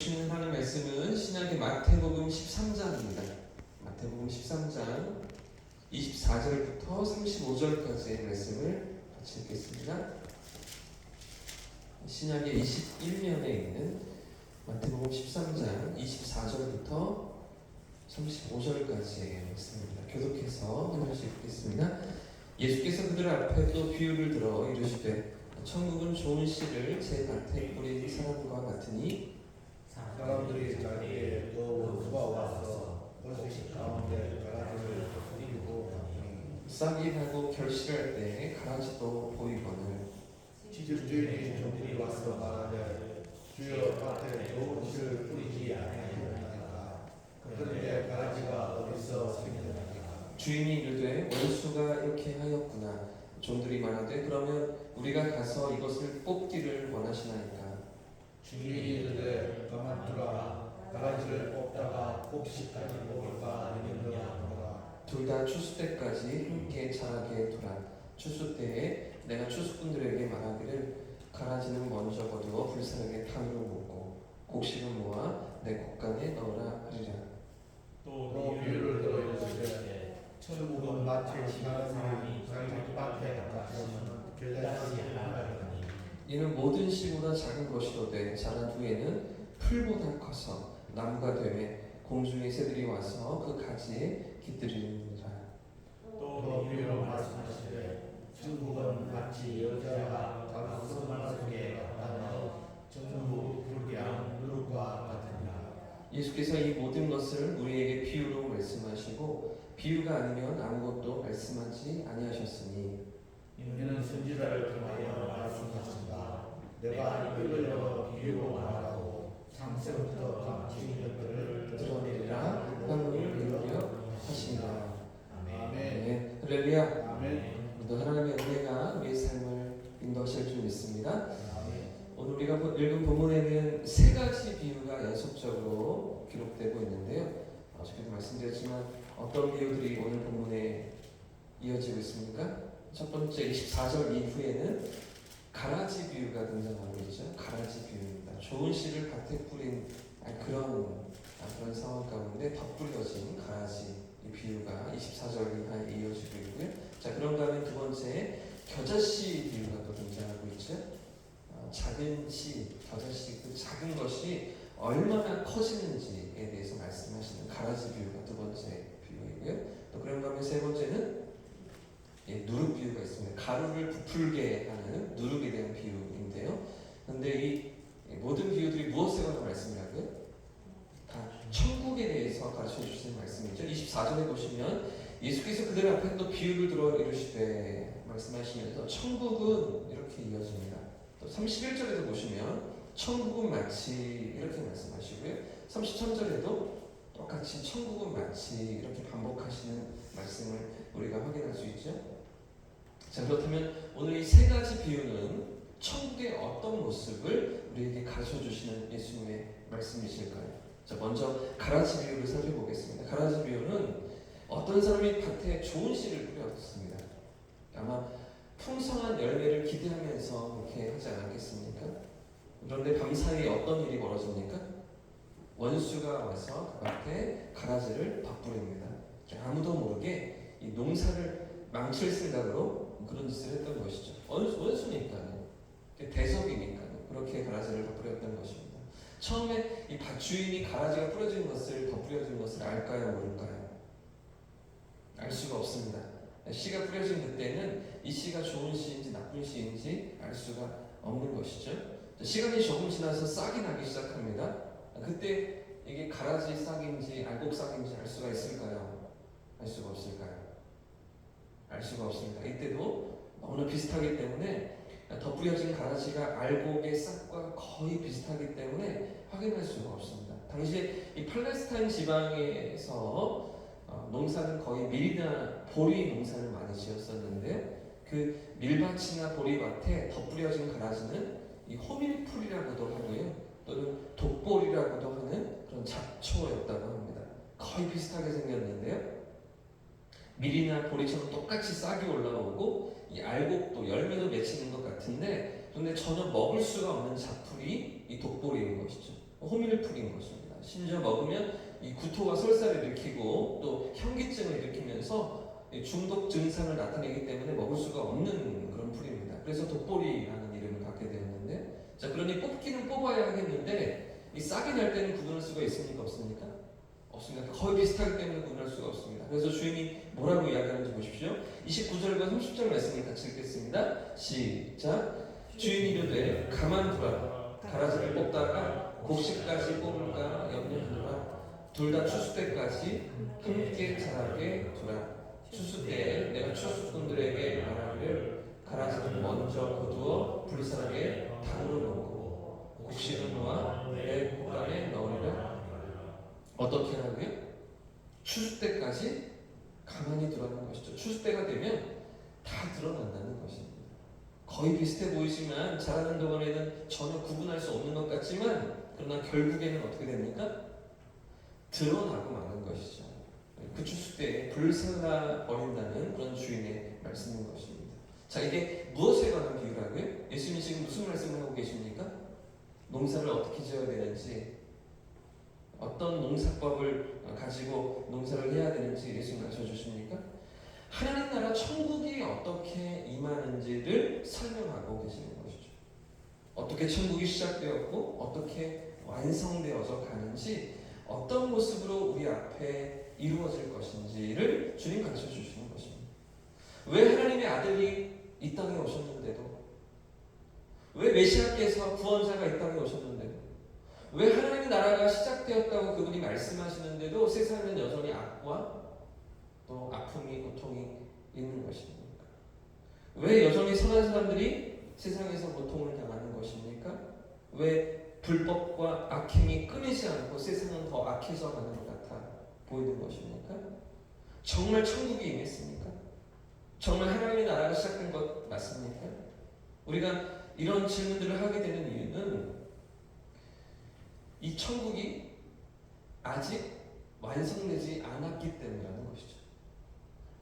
주시는 하나님 말씀은 신약의 마태복음 13장입니다. 마태복음 13장 24절부터 35절까지의 말씀을 같이 읽겠습니다. 신약의 21면에 있는 마태복음 13장 24절부터 35절까지의 말씀입니다. 교독해서 한 절씩 읽겠습니다. 예수께서 그들 앞에 또 비유를 들어 이르시되 천국은 좋은 씨를 제 밭에 뿌린 사람과 같으니 사람들이 자기의 수가 와서 골식 가운데 가라지를 뿌리고 싹이 나고 결실할 때 가라지도 보이거늘 집주인이 종들이 와서 말하되 주여 밭에 좋은 씨를 뿌리지 아니하였나이까 그런데 가라지가 어디서 생겼나이까 주인이 이르되 원수가 이렇게 하였구나. 종들이 말하되 그러면 우리가 가서 이것을 뽑기를 원하시나이까. 주인이 이르되 가만두라 가라지를 뽑다가 곡식까지 먹을까 아니겠느냐 하노라 둘 다 추수 때까지 함께 자라게 두라. 추수 때에 내가 추수꾼들에게 말하기를 가라지는 먼저 거두어 불사르게 판으로 묶고 곡식은 모아 내 곡간에 넣으라 하리라. 또 비유를 들어 이르시되 천국은 마치 사람이 자기 밭에 나가서는 결단하지 하나니 이는 모든 씨보다 작은 것이로되 자란 후에는 풀보다 커서 나무가 되매 공중의 새들이 와서 그 가지에 깃들이느니라. 또 비유로 말씀하시되 천국은 마치 여자가 장수만 속에 갖다 넣어 전부 불향 누룩과 같으니라. 예수께서 이 모든 것을 우리에게 비유로 말씀하시고 비유가 아니면 아무것도 말씀하지 아니하셨으니 이는 선지자를 통하여 말씀하신다. 내가 이를 열어 비유로 말하고 창세부터 감추인 것들을 드러내리라 하늘을 이루려 하시니라. 아멘. 네, 할렐루야. 아멘. 또 하나님의 은혜가 우리의 삶을 인도하실 줄 믿습니다. 아멘. 오늘 우리가 읽은 본문에는 세 가지 비유가 연속적으로 기록되고 있는데요. 어저께도 말씀드렸지만 어떤 비유들이 오늘 본문에 이어지고 있습니까? 첫 번째 24절 이후에는 가라지 비유가 등장하고 있죠. 가라지 비유입니다. 좋은 씨를 밭에 뿌린 그런 상황 가운데 덧뿌려진 가라지 이 비유가 24절 이하에 이어지고 있고요. 자, 그런가 하면 두 번째 겨자씨 비유가 또 등장하고 있죠. 작은 씨, 겨자씨 그 작은 것이 얼마나 커지는지에 대해서 말씀하시는 가라지 비유가 두 번째 비유이고요. 또 그런가 하면 세 번째는 누룩 비유가 있습니다. 가루를 부풀게 하는 누룩에 대한 비유인데요. 그런데 이 모든 비유들이 무엇에 관한 말씀이라고요? 다 천국에 대해서 가르쳐 주시는 말씀이죠. 24절에 보시면 예수께서 그들 앞에 또 비유를 들어 이르시되 말씀하시면서 천국은 이렇게 이어집니다. 또 31절에도 보시면 천국은 마치 이렇게 말씀하시고요. 33절에도 똑같이 천국은 마치 이렇게 반복하시는 말씀을 우리가 확인할 수 있죠. 자, 그렇다면 오늘 이 세 가지 비유는 천국의 어떤 모습을 우리에게 가르쳐 주시는 예수님의 말씀이실까요? 자, 먼저 가라지 비유를 살펴보겠습니다. 가라지 비유는 어떤 사람이 밭에 좋은 씨를 뿌렸습니다. 아마 풍성한 열매를 기대하면서 그렇게 하지 않았겠습니까? 그런데 밤사이에 어떤 일이 벌어집니까? 원수가 와서 그 밭에 가라지를 덧뿌립니다. 아무도 모르게 이 농사를 망칠 생각으로 그런 짓을 했던 것이죠. 원수니까요. 대석이니까요. 그렇게 가라지를 덧뿌렸던 것입니다. 처음에 이 밭 주인이 가라지가 뿌려진 것을 덧뿌려진 것을 알까요, 모를까요? 알 수가 없습니다. 씨가 뿌려진 그때는 이 씨가 좋은 씨인지 나쁜 씨인지 알 수가 없는 것이죠. 시간이 조금 지나서 싹이 나기 시작합니다. 그때 이게 가라지 싹인지 알곡 싹인지 알 수가 있을까요? 알 수가 없을까요? 알 수가 없습니다. 이때도 너무 비슷하기 때문에 덧뿌려진 가라지가 알곡의 싹과 거의 비슷하기 때문에 확인할 수가 없습니다. 당시에 이 팔레스타인 지방에서 농사는 거의 밀이나 보리 농사를 많이 지었었는데 그 밀밭이나 보리밭에 덧뿌려진 가라지는 이 호밀풀이라고도 하고요. 또는 독보리라고도 하는 그런 잡초였다고 합니다. 거의 비슷하게 생겼는데요. 밀이나 보리처럼 똑같이 싹이 올라오고 이 알곡도 열매도 맺히는 것 같은데 근데 전혀 먹을 수가 없는 잡풀이 이 독보리인 것이죠. 호밀풀인 것입니다. 심지어 먹으면 이 구토와 설사를 일으키고 또 현기증을 일으키면서 중독 증상을 나타내기 때문에 먹을 수가 없는 그런 풀입니다. 그래서 돋보리라는 이름을 갖게 되었는데, 자, 그러니 뽑기는 뽑아야 하겠는데 이 싹이 날 때는 구분할 수가 있습니까? 없습니까? 없습니다. 거의 비슷하기 때문에 구분할 수가 없습니다. 그래서 주인이 뭐라고 이야기하는지 보십시오. 29절과 30절 말씀을 같이 읽겠습니다. 시작. 주인이 이르되 가만두라. 가라지를 뽑다가 곡식까지 뽑을까 염려하노라. 둘 다 추수 때까지 함께 자라게 두라. 추수 때에 내가 추수꾼들에게 말하기를 가라지를 먼저 거두어 불사르게 단으로 놓고 곡식을 놓아 내 곳간에 넣으리라. 어떻게 하라고요? 추수 때까지 가만히 두라는 것이죠. 추수 때가 되면 다 드러난다는 것입니다. 거의 비슷해 보이지만 자라는 동안에는 전혀 구분할 수 없는 것 같지만 그러나 결국에는 어떻게 됩니까? 드러나고 마는 것이죠. 그 추수 때에 불살라 버린다는 그런 주인의 말씀인 것입니다. 자, 이게 무엇에 관한 비유라고요? 예수님이 지금 무슨 말씀을 하고 계십니까? 농사를 어떻게 지어야 되는지, 어떤 농사법을 가지고 농사를 해야 되는지 예수님 가르쳐 주십니까? 하나님 나라 천국이 어떻게 임하는지를 설명하고 계시는 것이죠. 어떻게 천국이 시작되었고 어떻게 완성되어서 가는지, 어떤 모습으로 우리 앞에 이루어질 것인지를 주님 가르쳐 주시는 것입니다. 왜 하나님의 아들이 이 땅에 오셨는데도, 왜 메시아께서 구원자가 이 땅에 오셨는데도, 왜 하나님의 나라가 시작되었다고 그분이 말씀하시는데도 세상에는 여전히 악과 또 아픔이, 고통이 있는 것입니까? 왜 여전히 선한 사람들이 세상에서 고통을 당하는 것입니까? 왜 불법과 악행이 끊이지 않고 세상은 더 악해져 가는 것 같아 보이는 것입니까? 정말 천국이 임했습니까? 정말 하나님의 나라가 시작된 것 맞습니까? 우리가 이런 질문들을 하게 되는 이유는 이 천국이 아직 완성되지 않았기 때문이라는 것이죠.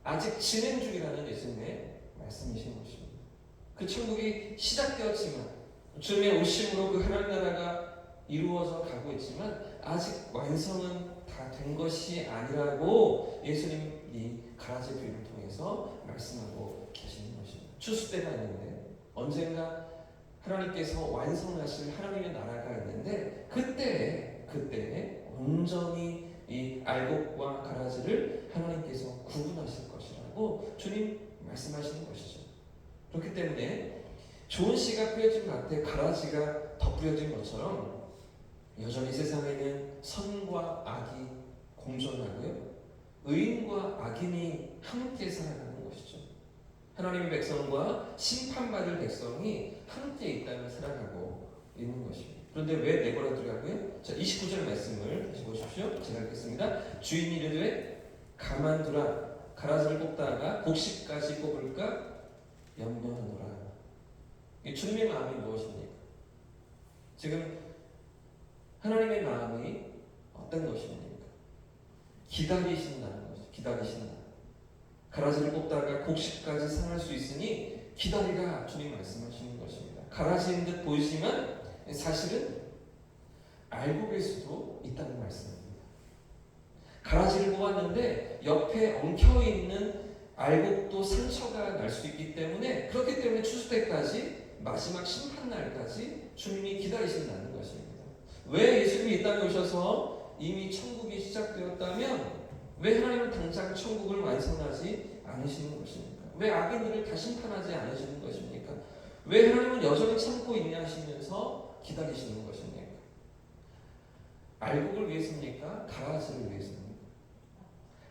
아직 진행 중이라는 예수님의 말씀이신 것입니다. 그 천국이 시작되었지만 주님의 오심으로 그 하나님 나라가 이루어져 가고 있지만 아직 완성은 다 된 것이 아니라고 예수님이 가라지 비유를 통해서 말씀하고 계시는 것입니다. 추수 때가 있는데 언젠가 하나님께서 완성하실 하나님의 나라가 있는데 그때에 온전히 이 알곡과 가라지를 하나님께서 구분하실 것이라고 주님 말씀하시는 것이죠. 그렇기 때문에 좋은 씨가 뿌려진 밭에 가라지가 덧뿌려진 것처럼 여전히 세상에는 선과 악이 공존하고요, 의인과 악인이 함께 살아가는 것이죠. 하나님의 백성과 심판받을 백성이 함께 이 땅을 살아가고 있는 것입니다. 그런데 왜 내버려 두라고요? 자, 29절 말씀을 다시 보십시오. 제가 읽겠습니다. 주인이 이르되 가만두라. 가라지를 뽑다가 곡식까지 뽑을까 염려하노라. 주님의 마음이 무엇입니까? 지금 하나님의 마음이 어떤 것입니까? 기다리신다는 것이죠. 기다리신다. 가라지를 뽑다가 곡식까지 상할 수 있으니 기다리라. 주님 말씀하시는 것입니다. 가라지인 듯 보이지만 사실은 알곡일 수도 있다는 말씀입니다. 가라지를 뽑았는데 옆에 엉켜있는 알곡도 상처가 날 수 있기 때문에, 그렇기 때문에 추수 때까지, 마지막 심판 날까지 주님이 기다리신다는 것입니다. 왜 예수님이 이 땅에 오셔서 이미 천국이 시작되었다면 왜 하나님은 당장 천국을 완성하지 않으시는 것입니까? 왜 악인들을 다 심판하지 않으시는 것입니까? 왜 하나님은 여전히 참고 있냐 하시면서 기다리시는 것입니까? 알곡을 위해서입니까? 가라지를 위해서입니까?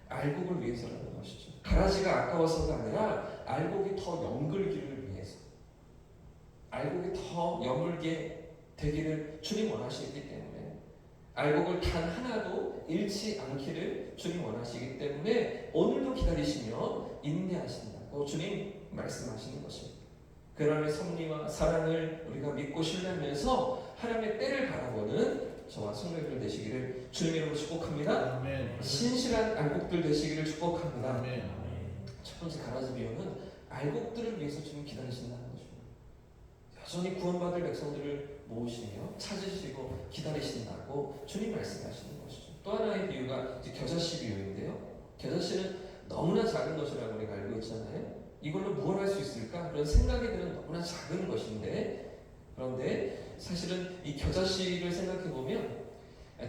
알곡을 위해서라는 것이죠. 가라지가 아까워서가 아니라 알곡이 더 연글기를 위해서, 알곡이 더 여물게 되기를 주님 원하시기 때문에, 알곡을 단 하나도 잃지 않기를 주님 원하시기 때문에 오늘도 기다리시며 인내하신다고 주님 말씀하시는 것입니다. 그 하나님의 섭리와 사랑을 우리가 믿고 신뢰하면서 하나님의 때를 바라보는 저와 성도님들 되시기를 주님 이름으로 축복합니다. 아멘. 신실한 알곡들 되시기를 축복합니다. 아멘. 첫 번째 가라지 비유는 알곡들을 위해서 주님 기다리신다는 것입니다. 여전히 구원받을 백성들을 모으시며 찾으시고 기다리신다고 주님 말씀하시는 것이죠. 또 하나의 비유가 이제 겨자씨 비유인데요. 겨자씨는 너무나 작은 것이라고 우리가 알고 있잖아요. 이걸로 무엇을 할 수 있을까? 그런 생각이 드는 너무나 작은 것인데, 그런데 사실은 이 겨자씨를 생각해 보면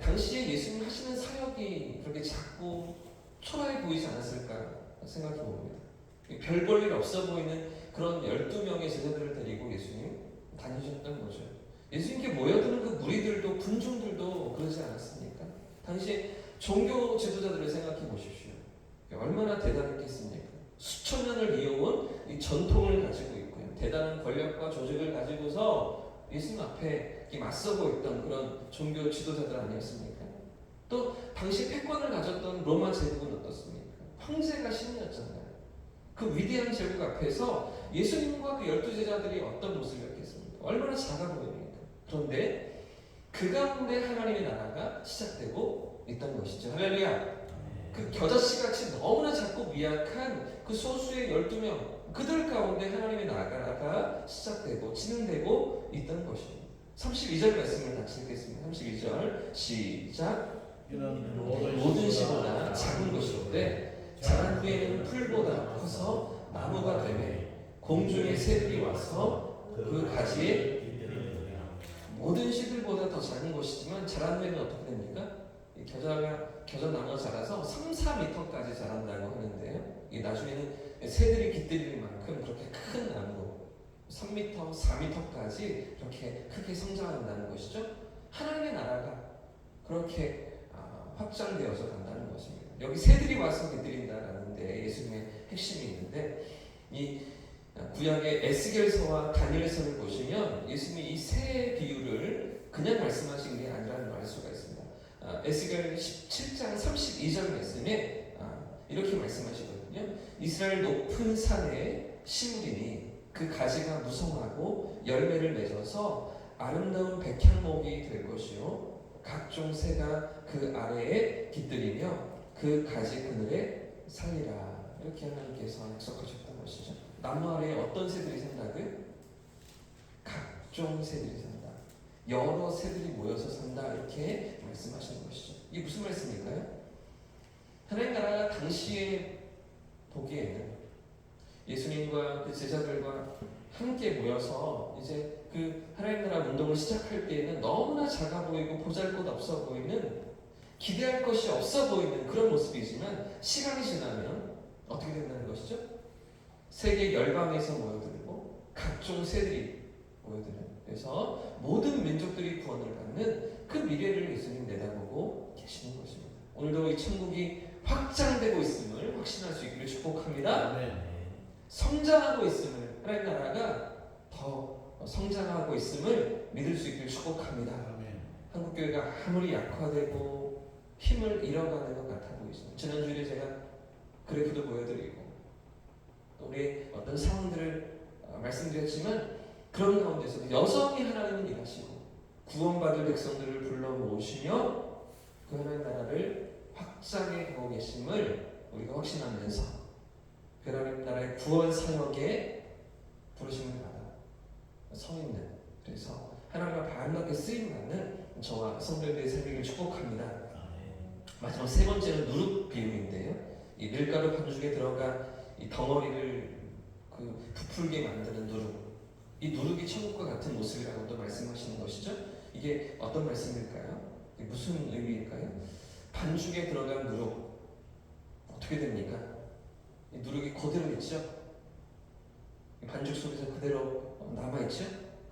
당시에 예수님 하시는 사역이 그렇게 작고 초라해 보이지 않았을까 생각해 봅니다. 별 볼 일 없어 보이는 그런 12명의 제자들을 데리고 예수님 다니셨던 거죠. 예수님께 모여드는 그 무리들도 군중들도 그러지 않았습니까? 당시 종교 지도자들을 생각해 보십시오. 얼마나 대단했겠습니까? 수천 년을 이어온 이 전통을 가지고 있고요. 대단한 권력과 조직을 가지고서 예수님 앞에 맞서고 있던 그런 종교 지도자들 아니었습니까? 또 당시 패권을 가졌던 로마 제국은 어떻습니까? 황제가 신이었잖아요. 그 위대한 제국 앞에서 예수님과 그 12제자들이 어떤 모습이었겠습니까? 얼마나 작아 보입니까? 그런데 그 가운데 하나님의 나라가 시작되고 있던 것이죠. 할렐루야! 그 겨자씨같이 너무나 작고 미약한 그 소수의 12명, 그들 가운데 하나님의 나라가 시작되고 진행되고 있던 것입니다. 32절 말씀을 같이 읽겠습니다. 32절 시작. 이는 모든 씨보다 작은 것인데 자란 후에는 풀보다 커서 나무가 되매 공중의 새들이 와서 그 가지에 모든 씨들보다 더 작은 것이지만 자란 후에는 어떻게 됩니까? 이 겨자나무가 자라서 3, 4m까지 자란다고 하는데요. 이 나중에는 새들이 깃들일 만큼 그렇게 큰 나무 3m, 4m까지 그렇게 크게 성장한다는 것이죠. 하나님의 나라가 그렇게 확장되어서 간다는 것입니다. 여기 새들이 와서 깃들인다라는 데 예수님의 핵심이 있는데, 이 구약의 에스겔서와 다니엘서를 보시면 예수님이 이 새 비유를 그냥 말씀하신 게 아니라는 걸 알 수가 있습니다. 에스겔 17장 32절 말씀에 이렇게 말씀하시거든요. 이스라엘 높은 산에 심으리니 그 가지가 무성하고 열매를 맺어서 아름다운 백향목이 될 것이요 각종 새가 그 아래에 깃들이며 그 가지 그늘에 살리라. 이렇게 하나님께서 약속하셨던 것이죠. 나무 아래에 어떤 새들이 산다고요? 각종 새들이 산다. 여러 새들이 모여서 산다. 이렇게 말씀하시는 것이죠. 이게 무슨 말씀일까요? 하나님 나라가 당시에 보기에는 예수님과 그 제자들과 함께 모여서 이제 그 하나님 나라 운동을 시작할 때에는 너무나 작아 보이고 보잘것없어 보이는, 기대할 것이 없어 보이는 그런 모습이지만 시간이 지나면 어떻게 된다는 것이죠? 세계 열방에서 모여들고 각종 새들이 모여드는, 그래서 모든 민족들이 구원을 받는 그 미래를 예수님 내다보고 계시는 것입니다. 오늘도 이 천국이 확장되고 있음을 확신할 수 있기를 축복합니다. 성장하고 있음을, 하나님 나라가 더 성장하고 있음을 믿을 수 있기를 축복합니다. 한국교회가 아무리 약화되고 힘을 잃어가는 것 같아 보이죠. 지난주에 제가 그래프도 보여드리고 또 우리 어떤 상황들을 말씀드렸지만, 그런 가운데서 여전히 하나님은 일하시고 구원받을 백성들을 불러 모으시며 그 하나님 나라를 확장해 가고 계심을 우리가 확신하면서 그 하나님 나라의 구원 사역에 부르심을 받아 서 있는, 그래서 하나님과 반갑게 쓰임 받는 저와 성도들의 삶을 축복합니다. 마지막 세 번째는 누룩 비유인데요. 이 밀가루 반죽에 들어가 이 덩어리를 그 부풀게 만드는 누룩. 이 누룩이 천국과 같은 모습이라고도 말씀하시는 것이죠. 이게 어떤 말씀일까요? 이게 무슨 의미일까요? 반죽에 들어간 누룩 어떻게 됩니까? 이 누룩이 그대로 있죠. 이 반죽 속에서 그대로 남아 있죠.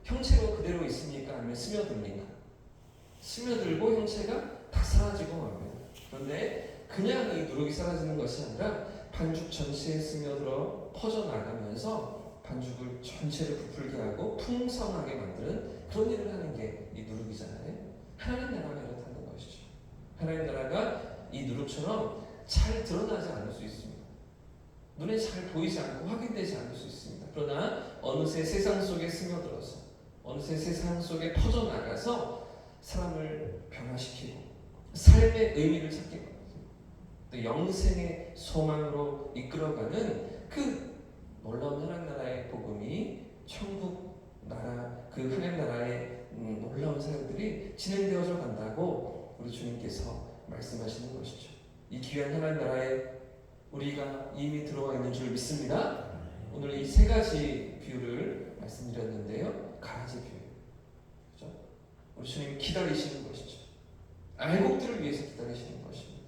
형체로 그대로 있습니까? 아니면 스며듭니까? 스며들고 형체가 다 사라지고 맙니다. 그런데 그냥 이 누룩이 사라지는 것이 아니라 반죽 전체에 스며들어 퍼져나가면서 반죽을 전체를 부풀게 하고 풍성하게 만드는 그런 일을 하는 게 이 누룩이잖아요. 하나님 나라가 이렇다는 것이죠. 하나님 나라가 이 누룩처럼 잘 드러나지 않을 수 있습니다. 눈에 잘 보이지 않고 확인되지 않을 수 있습니다. 그러나 어느새 세상 속에 스며들어서 어느새 세상 속에 퍼져나가서 사람을 변화시키고 삶의 의미를 찾게 만듭니다. 또 영생의 소망으로 이끌어가는 그 놀라운 하나님 나라의 복음이 천국 나라, 그 하나님 나라의 놀라운 사역들이 진행되어져 간다고 우리 주님께서 말씀하시는 것이죠. 이 귀한 하나님 나라에 우리가 이미 들어와 있는 줄 믿습니다. 오늘 이 세 가지 비유를 말씀드렸는데요. 가라지 비유, 그죠? 우리 주님 기다리시는 것이죠. 알곡들을 위해서 기다리시는 것입니다.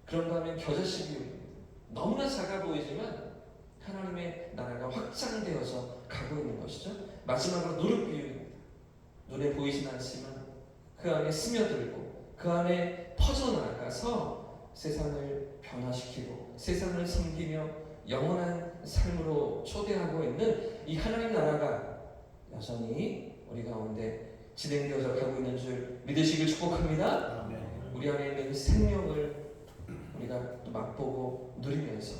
그런가 하면 겨자씨 비유입니다. 너무나 작아 보이지만 하나님의 나라가 확장되어서 가고 있는 것이죠. 마지막으로 누룩 비유입니다. 눈에 보이진 않지만 그 안에 스며들고 그 안에 퍼져나가서 세상을 변화시키고 세상을 섬기며 영원한 삶으로 초대하고 있는 이 하나님 나라가 여전히 우리 가운데 진행되어져 가고 있는 줄 믿으시길 축복합니다. 아멘. 우리 안에 있는 그 생명을 우리가 또 맛보고 누리면서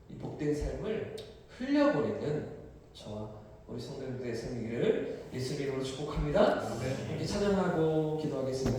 이 복된 삶을 흘려보내는 저와 우리 성도님들의 삶이기를 예수님 이름으로 축복합니다. 아멘. 함께 찬양하고 기도하겠습니다.